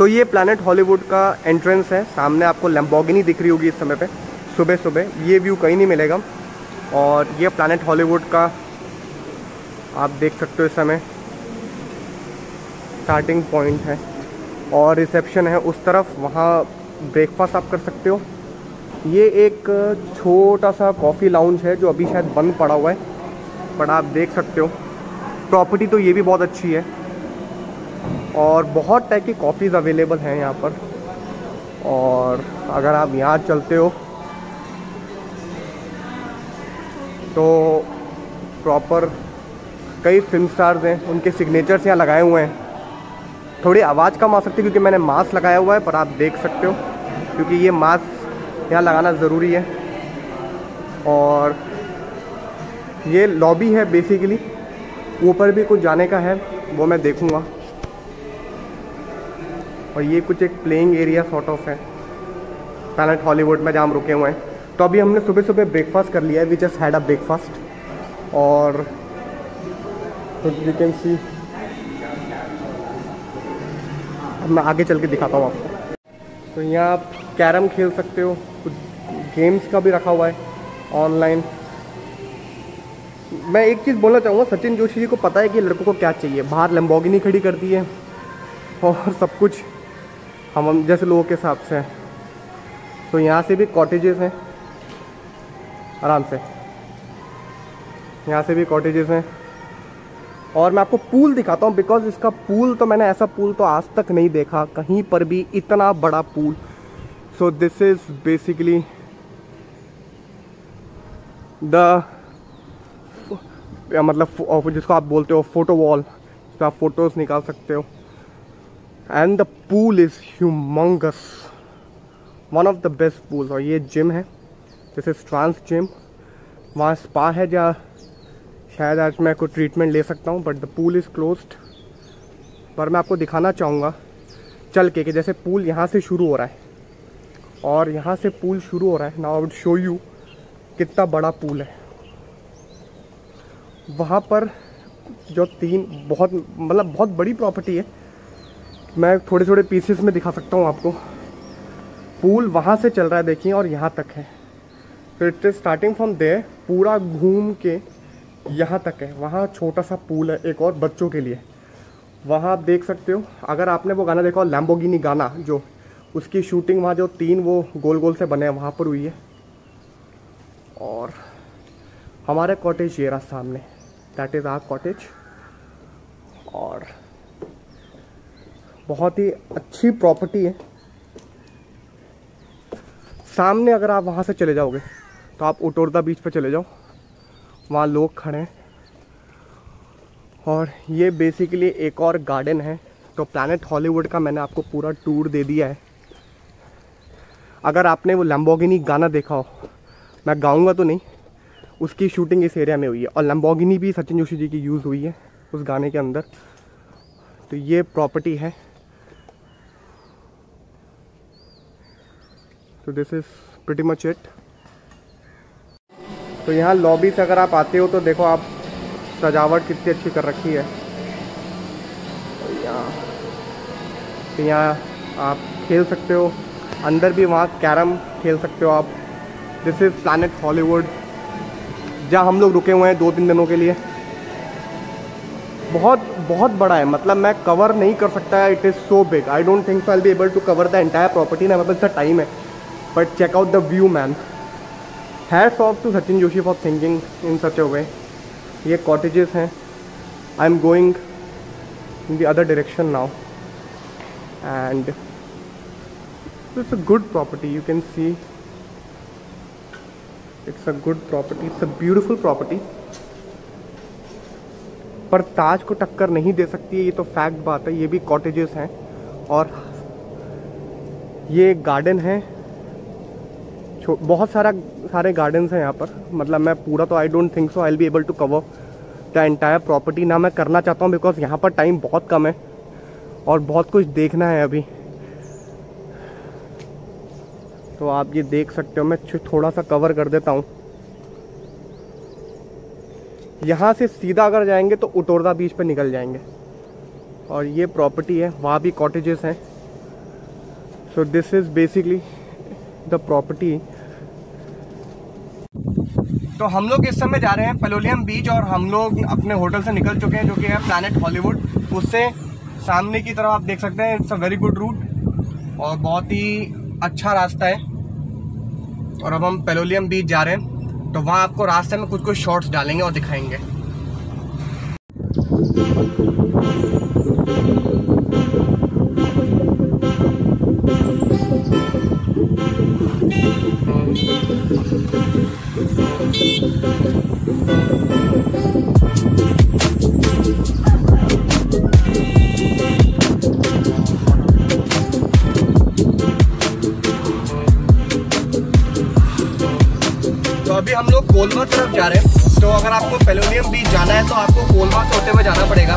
तो ये planet Hollywood का एंट्रेंस है। सामने आपको लैम्बोर्गिनी दिख रही होगी इस समय पे, सुबह सुबह ये व्यू कहीं नहीं मिलेगा। और ये प्लैनेट हॉलीवुड का आप देख सकते हो इस समय स्टार्टिंग पॉइंट है और रिसेप्शन है उस तरफ, वहाँ ब्रेकफास्ट आप कर सकते हो। ये एक छोटा सा कॉफ़ी लाउंज है जो अभी शायद बंद पड़ा हुआ है, बट आप देख सकते हो। प्रॉपर्टी तो ये भी बहुत अच्छी है और बहुत टाइप की कॉफ़ीज़ अवेलेबल हैं यहाँ पर। और अगर आप यहाँ चलते हो तो प्रॉपर कई फिल्म स्टार्स हैं, उनके सिग्नेचर्स यहाँ लगाए हुए हैं। थोड़ी आवाज़ कम आ सकती है क्योंकि मैंने मास्क लगाया हुआ है, पर आप देख सकते हो क्योंकि ये मास्क यहाँ लगाना ज़रूरी है। और ये लॉबी है बेसिकली, ऊपर भी कुछ जाने का है वो मैं देखूँगा। और ये कुछ एक प्लेइंग एरिया सॉर्ट ऑफ है प्लैनेट हॉलीवुड में जहाँ हम रुके हुए हैं। तो अभी हमने सुबह सुबह ब्रेकफास्ट कर लिया है, we just had a breakfast. और यू कैन सी, मैं आगे चल के दिखाता हूँ आपको। तो यहाँ आप कैरम खेल सकते हो, कुछ गेम्स का भी रखा हुआ है ऑनलाइन। मैं एक चीज़ बोलना चाहूँगा, सचिन जोशी जी को पता है कि लड़कों को क्या चाहिए। बाहर लैम्बोर्गिनी खड़ी कर दी है और सब कुछ हम जैसे लोगों के हिसाब से है। तो यहाँ से भी कॉटेजेस हैं आराम से, यहाँ से भी कॉटेजेस हैं। और मैं आपको पूल दिखाता हूँ बिकॉज इसका पूल तो मैंने ऐसा पूल तो आज तक नहीं देखा कहीं पर भी, इतना बड़ा pool. So this is basically the मतलब जिसको आप बोलते हो फोटो वॉल, जिसको आप फोटोज़ निकाल सकते हो। And the pool is humongous, one of the best pool. और ये जिम है, दिस इज़ ट्रांस जिम। वहाँ स्पा है जहाँ शायद आज मैं कोई ट्रीटमेंट ले सकता हूँ, but the pool is closed. पर मैं आपको दिखाना चाहूँगा चल के कि जैसे पूल यहाँ से शुरू हो रहा है और यहाँ से पूल शुरू हो रहा है। Now I would show you कितना बड़ा पूल है। वहाँ पर जो तीन बहुत बड़ी प्रॉपर्टी है, मैं थोड़े थोड़े पीसेस में दिखा सकता हूँ आपको। पूल वहाँ से चल रहा है देखिए और यहाँ तक है। फिर it is starting from there, पूरा घूम के यहाँ तक है। वहाँ छोटा सा पूल है एक और बच्चों के लिए, वहाँ आप देख सकते हो। अगर आपने वो गाना देखा हो लैम्बोर्गिनी गाना, जो उसकी शूटिंग वहाँ जो तीन वो गोल गोल से बने हैं वहाँ पर हुई है। और हमारे कॉटेज ये रहा सामने, दैट इज़ आवर कॉटेज। और बहुत ही अच्छी प्रॉपर्टी है। सामने अगर आप वहाँ से चले जाओगे तो आप उटोरदा बीच पे चले जाओ, वहाँ लोग खड़े हैं। और ये बेसिकली एक और गार्डन है। तो प्लैनेट हॉलीवुड का मैंने आपको पूरा टूर दे दिया है। अगर आपने वो लैम्बोर्गिनी गाना देखा हो, मैं गाऊंगा तो नहीं, उसकी शूटिंग इस एरिया में हुई है। और लैम्बोर्गिनी भी सचिन जोशी जी की यूज़ हुई है उस गाने के अंदर। तो ये प्रॉपर्टी है। तो this is pretty much it. तो यहाँ लॉबी से अगर आप आते हो तो देखो आप सजावट कितनी अच्छी कर रखी है। तो यहाँ आप खेल सकते हो, अंदर भी वहाँ कैरम खेल सकते हो आप। दिस इज़ प्लैनेट हॉलीवुड जहाँ हम लोग रुके हुए हैं 2-3 दिनों के लिए। बहुत बड़ा है, मतलब मैं कवर नहीं कर सकता। It is so big, I don't think so I will be able to cover the entire property ना, मतलब इतना टाइम है। But check out the view man, hats off to Sachin Joshi for thinking in such a way. ये cottages हैं। I am going in the other direction now and it's a good property, you can see it's a good property, it's a beautiful property. पर ताज को टक्कर नहीं दे सकती है, ये तो फैक्ट बात है। ये भी कॉटेजेस हैं और ये गार्डन है, बहुत सारे गार्डन्स हैं यहाँ पर। मतलब मैं पूरा तो I don't think so I will be able to cover the entire property ना। मैं करना चाहता हूँ बिकॉज यहाँ पर टाइम बहुत कम है और बहुत कुछ देखना है अभी। तो आप ये देख सकते हो, मैं थोड़ा सा कवर कर देता हूँ। यहाँ से सीधा अगर जाएंगे तो उटोरदा बीच पे निकल जाएंगे और ये प्रॉपर्टी है। वहाँ भी कॉटेजेस हैं so this is basically the property. तो हम लोग इस समय जा रहे हैं पेलोलियम बीच और हम लोग अपने होटल से निकल चुके हैं जो कि है प्लैनेट हॉलीवुड। उससे सामने की तरफ आप देख सकते हैं it's a very good route और बहुत ही अच्छा रास्ता है। और अब हम पेलोलियम बीच जा रहे हैं, तो वहाँ आपको रास्ते में कुछ शॉट्स डालेंगे और दिखाएंगे। तो अभी हम लोग कोलवा तरफ जा रहे हैं। तो अगर आपको पेलोलियम बीच जाना है तो आपको कोलवा से होते हुए जाना पड़ेगा।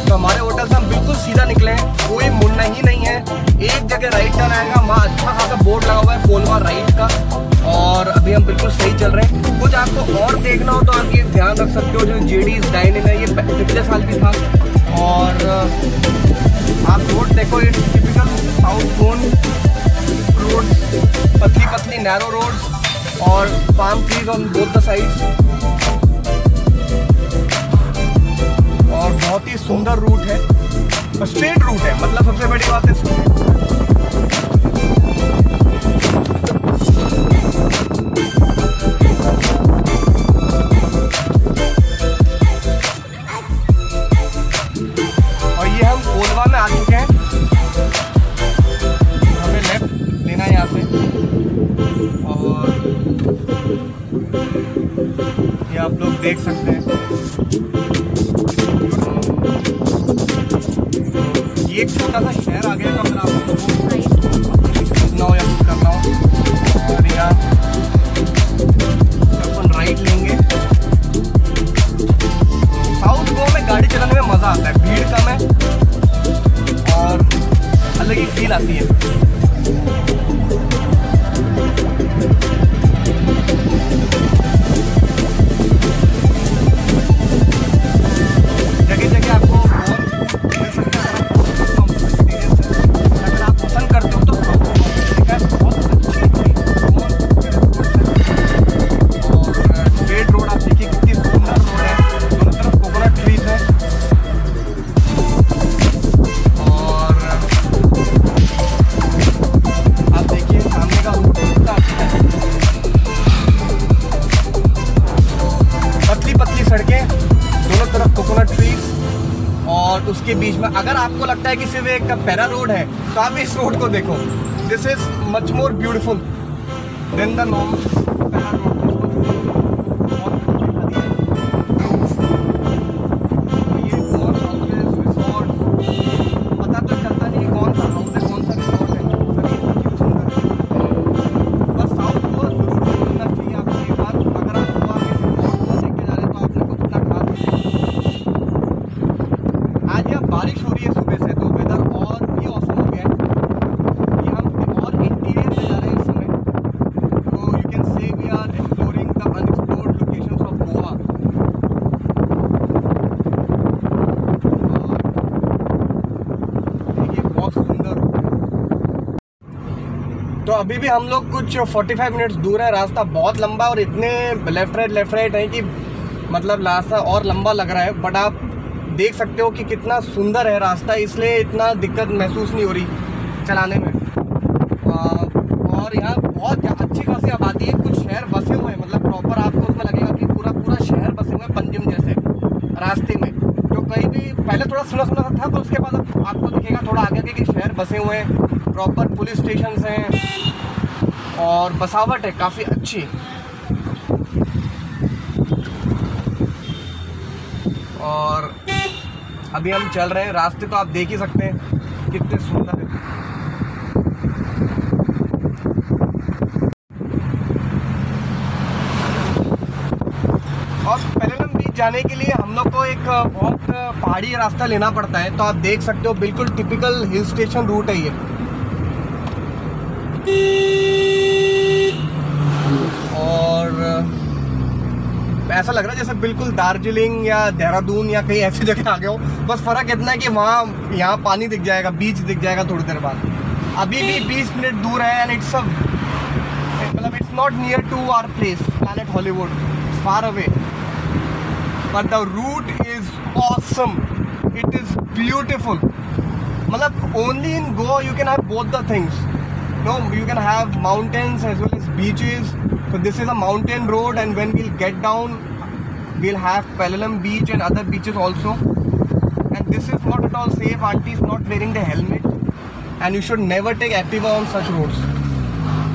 तो हमारे होटल से हम बिल्कुल सीधा निकले हैं, कोई मुड़ना ही नहीं है। एक जगह राइट टर्न आएगा, वहाँ अच्छा खासा बोर्ड लगा हुआ है कोलवा राइट का। और अभी हम बिल्कुल सही चल रहे हैं। कुछ आपको और देखना हो तो आप ये ध्यान रख सकते हो, जो जेडीज डाइनिंग है ये पिछले साल भी था। और आप रोड देखो, ये टिपिकल साउथ जोन रोड, पतली पतली नैरो रोड और palm trees on both the sides. और बहुत ही सुंदर रूट है, स्ट्रेट रूट है, मतलब सबसे बड़ी बात है। और ये हम कोलवा में आ चुके हैं, हमें लेफ्ट लेना है यहाँ से। और ये आप लोग देख सकते हैं, ये एक छोटा सा शहर आ गया। तो अगर आपको घूमना हो या कुछ करना हो और यहाँ अपन राइट लेंगे। साउथ गोवा में गाड़ी चलाने में मज़ा आता है, भीड़ कम है और अलग ही फील आती है। जगह जगह आपको मिल सकता है, अगर आप पसंद करते हो तो बहुत अच्छी और स्ट्रेट रोड आप देखिए कितनी सुंदर रोड है, दोनों तरफ कोकोनट ट्रीज है। और आप देखिए सामने का रूट कितना अच्छा है, पतली पतली सड़कें, दोनों तरफ कोकोनट ट्रीज। और उसके बीच में अगर आपको लगता है कि सिर्फ एक पैरा रोड है तो आप इस रोड को देखो, this is much more beautiful then the normal para road. ये कौन सा रिसोर्ट पता तो चलता नहीं कौन सा हाउस है कौन सा रिसोर्ट है। बस साउथ को जरूर समझना चाहिए आपको एक बार। अगर आप गोवा में देख के जा रहे हैं तो आपने कुछ इतना खास। आज यहाँ बारिश हो रही है सुबह से, तो वेदर और भी औसम हो गया है। ये हम और इंटीरियर में जा रहे हैं इस समय, तो you can see we are exploring the unexplored locations of Goa. देखिए बहुत सुंदर। तो अभी भी हम लोग कुछ 45 मिनट्स दूर है, रास्ता बहुत लंबा और इतने लेफ्ट राइट है कि मतलब रास्ता और लंबा लग रहा है। बट आप देख सकते हो कि कितना सुंदर है रास्ता, इसलिए इतना दिक्कत महसूस नहीं हो रही चलाने में। और यहाँ बहुत अच्छी खासी आबादी है, कुछ शहर बसे हुए हैं, मतलब प्रॉपर आपको उसमें लगेगा कि पूरा पूरा शहर बसे हुए हैं पंजिम जैसे रास्ते में। तो कहीं भी पहले थोड़ा सुना था, पर उसके बाद आपको दिखेगा थोड़ा आगे कि शहर बसे हुए हैं, प्रॉपर पुलिस स्टेशन हैं और बसावट है काफ़ी अच्छी। और अभी हम चल रहे हैं, रास्ते तो आप देख ही सकते हैं कितने सुंदर है। और पेलोलियम बीच जाने के लिए हम लोग को एक बहुत पहाड़ी रास्ता लेना पड़ता है। तो आप देख सकते हो बिल्कुल टिपिकल हिल स्टेशन रूट है ये। और ऐसा लग रहा है जैसे बिल्कुल दार्जिलिंग या देहरादून या कहीं ऐसी जगह आ गए हो। बस फ़र्क इतना है कि वहाँ यहाँ पानी दिख जाएगा, बीच दिख जाएगा थोड़ी देर बाद। अभी भी 20 मिनट दूर है and it's it's not near to our place, Planet Hollywood. It's far away. But the route is awesome. It is beautiful. Only in Goa you can have both the things. No, you can have mountains as well as beaches. So this is a mountain road, and when we'll get down, we'll have Pellam Beach and other beaches also. And this is not at all safe. Auntie is not wearing the helmet, and you should never take Activa on such roads.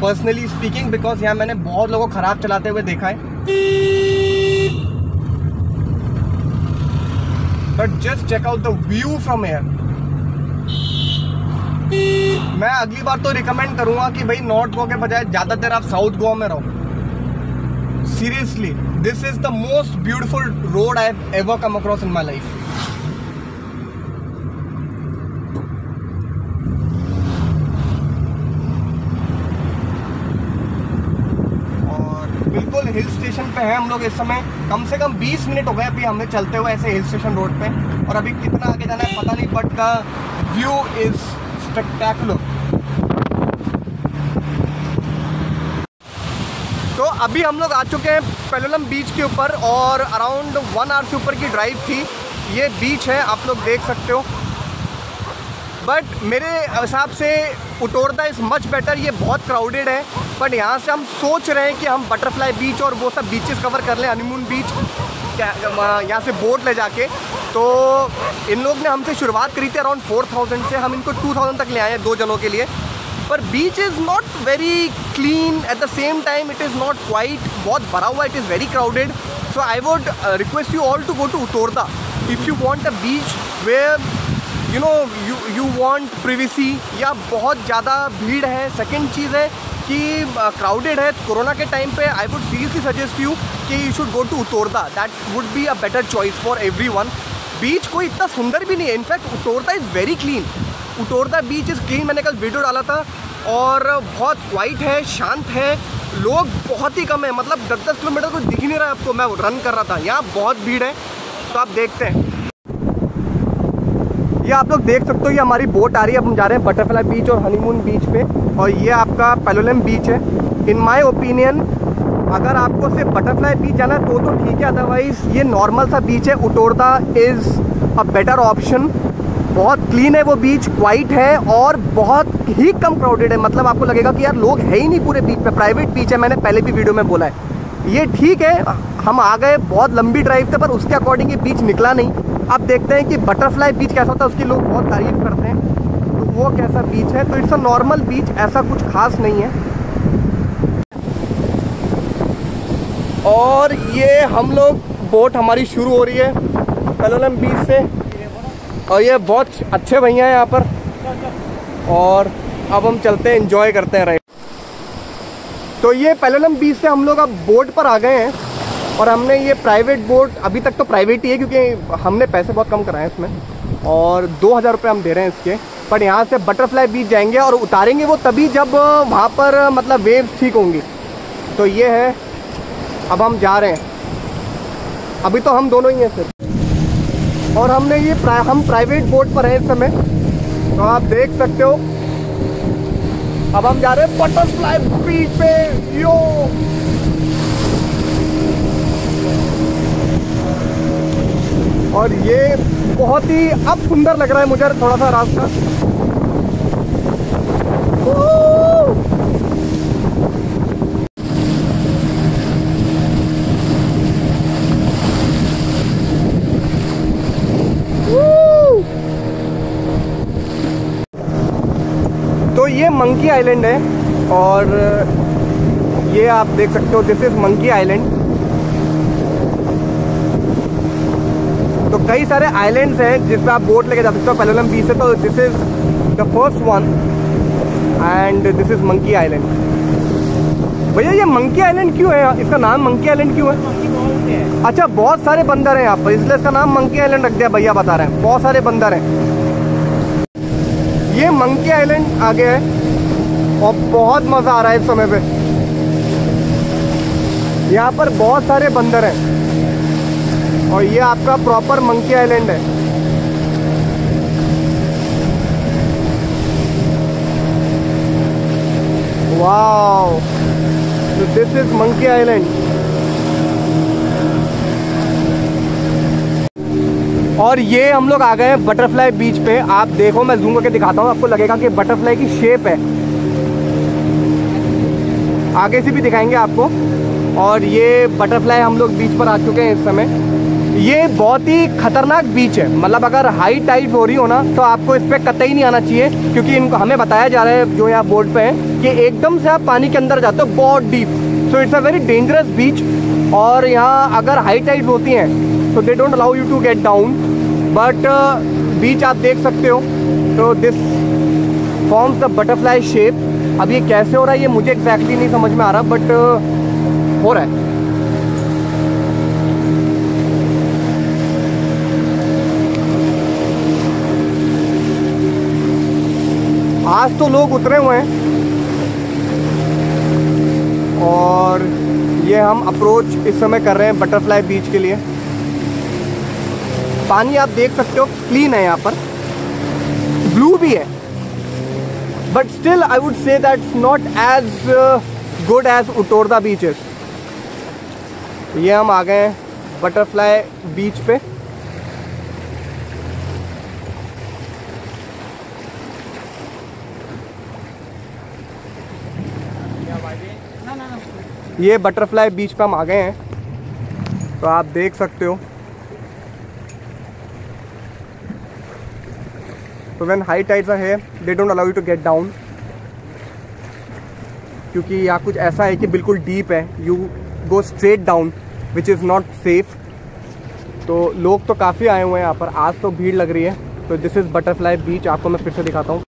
Personally speaking, because यहाँ मैंने बहुत लोगों को खराब चलाते हुए देखा है. But just check out the view from here. मैं अगली बार तो रिकमेंड करूँगा कि भाई नॉर्थ गोवा के बजाय ज़्यादातर आप साउथ गोवा में रहो. Seriously, this is the most beautiful road I have ever come across in my life. बिल्कुल हिल स्टेशन पे है हम लोग इस समय. कम से कम 20 मिनट हो गए अभी हमें चलते हुए ऐसे हिल स्टेशन रोड पे, और अभी कितना आगे जाना है पता नहीं, but the view is spectacular. तो अभी हम लोग आ चुके हैं पेलम बीच के ऊपर, और अराउंड 1 आवर से ऊपर की ड्राइव थी. ये बीच है, आप लोग देख सकते हो. बट मेरे हिसाब से उटोरदा इज़ मच बेटर. ये बहुत क्राउडेड है, बट यहाँ से हम सोच रहे हैं कि हम बटरफ्लाई बीच और वो सब बीचेस कवर कर लें. हनीमून बीच यहाँ से बोट ले जाके. तो इन लोग ने हमसे शुरुआत करी थी अराउंड 4000 से, हम इनको 2000 तक ले आए हैं 2 जनों के लिए. पर beach is not very clean, at the same time it is not quiet. बहुत भरा हुआ, it is very crowded. So I would request you all to go to Utorda if you want a beach where you want privacy, या बहुत ज़्यादा भीड़ है. Second चीज़ है कि क्राउडेड है. कोरोना के टाइम पे I would seriously suggest you कि you should go to Utorda. That would be a better choice for everyone. Beach कोई इतना सुंदर भी नहीं है. In fact Utorda is very clean. Utorda beach is clean. मैंने कल वीडियो डाला था, और बहुत वाइट है, शांत है. लोग बहुत ही कम है, 10-10 किलोमीटर को दिख ही नहीं रहा है आपको. मैं रन कर रहा था, यहाँ बहुत भीड़ है. तो आप देखते हैं, ये आप लोग देख सकते हो, ये हमारी बोट आ रही है. अब हम जा रहे हैं बटरफ्लाई बीच और हनीमून बीच पे, और ये आपका पेलम बीच है. इन माय ओपिनियन अगर आपको सिर्फ बटरफ्लाई बीच जाना है तो ठीक है, अदरवाइज़ ये नॉर्मल सा बीच है. उटोरदा इज़ अ बेटर ऑप्शन. बहुत क्लीन है वो बीच, क्वाइट है, और बहुत ही कम क्राउडेड है. आपको लगेगा कि यार लोग है ही नहीं पूरे बीच पे. प्राइवेट बीच है, मैंने पहले भी वीडियो में बोला है. ये ठीक है, हम आ गए, बहुत लंबी ड्राइव थे, पर उसके अकॉर्डिंग ये बीच निकला नहीं. अब देखते हैं कि बटरफ्लाई बीच कैसा होता है. उसकी लोग बहुत तारीफ़ करते हैं, तो वो कैसा बीच है. तो इट्स अ नॉर्मल बीच, ऐसा कुछ खास नहीं है. और ये हम लोग बोट हमारी शुरू हो रही है पेलम बीच से, और ये बहुत अच्छे भैया हैं यहाँ पर. और अब हम चलते हैं, एंजॉय करते हैं राइड. तो ये पेलम बीच से हम लोग अब बोट पर आ गए हैं, और हमने ये प्राइवेट बोट, अभी तक तो प्राइवेट ही है क्योंकि हमने पैसे बहुत कम कराए हैं इसमें, और 2000 रुपये हम दे रहे हैं इसके. पर यहाँ से बटरफ्लाई बीच जाएंगे, और उतारेंगे वो तभी जब वहाँ पर वेव्स ठीक होंगी. तो ये है, अब हम जा रहे हैं. अभी तो हम दोनों ही हैं सिर्फ, और हमने ये हम प्राइवेट बोट पर हैं इस समय, तो आप देख सकते हो. अब हम जा रहे हैं बटरफ्लाई बीच पे. यो और ये बहुत ही अब सुंदर लग रहा है मुझे थोड़ा सा रास्ता. तो ये मंकी आइलैंड है, और ये आप देख सकते हो, दिस इज मंकी आइलैंड. तो कई सारे आइलैंड्स हैं जिस पे आप बोट लेके जा सकते हो पेलम बीच से. तो this is the first one, and this is monkey island. भैया ये मंकी आइलैंड क्यों है, इसका नाम मंकी आइलैंड क्यों है? अच्छा, बहुत सारे बंदर हैं यहाँ पर, इसलिए इसका नाम मंकी आइलैंड रख दिया. भैया बता रहे हैं बहुत सारे बंदर हैं. ये मंकी आइलैंड आ गया है, और बहुत मज़ा आ रहा है इस समय पे. यहाँ पर बहुत सारे बंदर हैं, और ये आपका प्रॉपर मंकी आइलैंड है. Wow, this is monkey island. और ये हम लोग आ गए हैं बटरफ्लाई बीच पे। आप देखो, मैं जूम करके दिखाता हूँ, आपको लगेगा कि बटरफ्लाई की शेप है। आगे से भी दिखाएंगे आपको। और ये बटरफ्लाई हम लोग बीच पर आ चुके हैं इस समय। ये बहुत ही खतरनाक बीच है, मतलब अगर हाई टाइड हो रही हो ना तो आपको इस पर कतई नहीं आना चाहिए, क्योंकि इनको हमें बताया जा रहा है जो यहाँ बोर्ड पे है कि एकदम से आप पानी के अंदर जाते हो बहुत deep. So it's a very dangerous beach. और यहाँ अगर हाई टाइड होती हैं तो they don't allow you to get down, but beach आप देख सकते हो। तो this forms the butterfly shape. अब ये कैसे हो रहा है ये मुझे एग्जैक्टली नहीं समझ में आ रहा, बट हो रहा है। आज तो लोग उतरे हुए हैं और ये हम अप्रोच इस समय कर रहे हैं बटरफ्लाई बीच के लिए। पानी आप देख सकते हो क्लीन है, यहाँ पर ब्लू भी है, but still I would say that's not as good as Utorda beaches. ये हम आ गए हैं बटरफ्लाई बीच पे। ये बटरफ्लाई बीच पे हम आ गए हैं, तो आप देख सकते हो। तो when high tides are here they don't allow you to get down, क्योंकि यहाँ कुछ ऐसा है कि बिल्कुल डीप है, you go straight down which is not safe. तो लोग तो काफ़ी आए हुए हैं यहाँ पर, आज तो भीड़ लग रही है। तो दिस इज़ बटरफ्लाई बीच, आपको मैं फिर से दिखाता हूँ।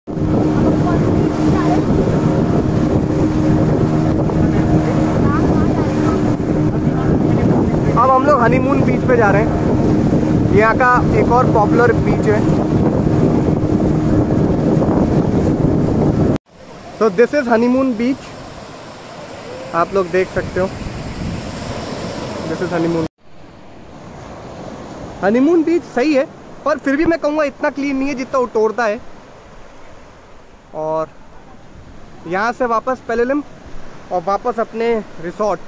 अब हम लोग हनीमून बीच पे जा रहे हैं। यहाँ का एक और पॉपुलर बीच है। तो दिस इज हनीमून बीच, आप लोग देख सकते हो। This is honeymoon. हनीमून बीच सही है, पर फिर भी मैं कहूँगा इतना क्लीन नहीं है जितना उटोरदा है। और यहाँ से वापस पेलेलम और वापस अपने रिसोर्ट।